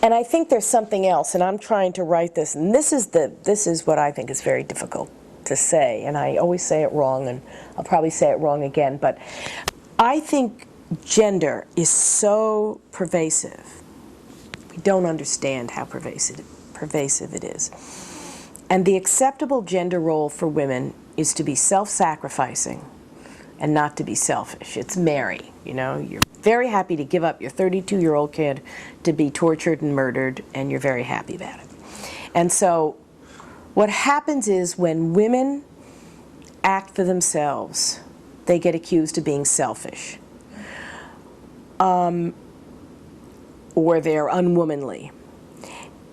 And I think there's something else, and I'm trying to write this, and this is what I think is very difficult to say, and I always say it wrong, and I'll probably say it wrong again, but I think gender is so pervasive. We don't understand how pervasive it is. And the acceptable gender role for women is to be self-sacrificing and not to be selfish. It's Mary, you know, you're very happy to give up your 32-year-old kid to be tortured and murdered, and you're very happy about it. And so what happens is when women act for themselves, they get accused of being selfish. Or they're unwomanly.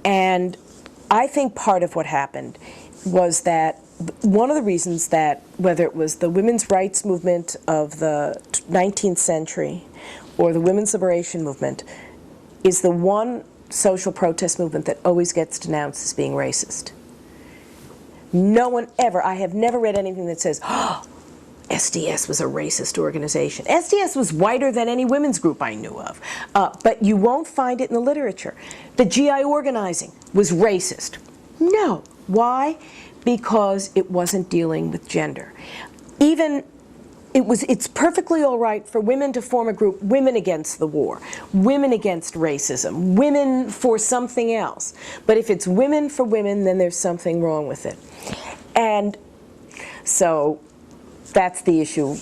And I think part of what happened was that one of the reasons that, whether it was the women's rights movement of the 19th century or the women's liberation movement, is the one social protest movement that always gets denounced as being racist. No one ever, I have never read anything that says, oh, SDS was a racist organization. SDS was whiter than any women's group I knew of. But you won't find it in the literature. The GI organizing was racist. No. Why? Because it wasn't dealing with gender. It's perfectly all right for women to form a group, women against the war, women against racism, women for something else. But if it's women for women, then there's something wrong with it. And so that's the issue,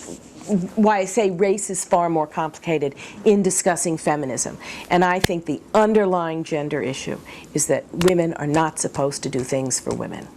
why I say race is far more complicated in discussing feminism. And I think the underlying gender issue is that women are not supposed to do things for women.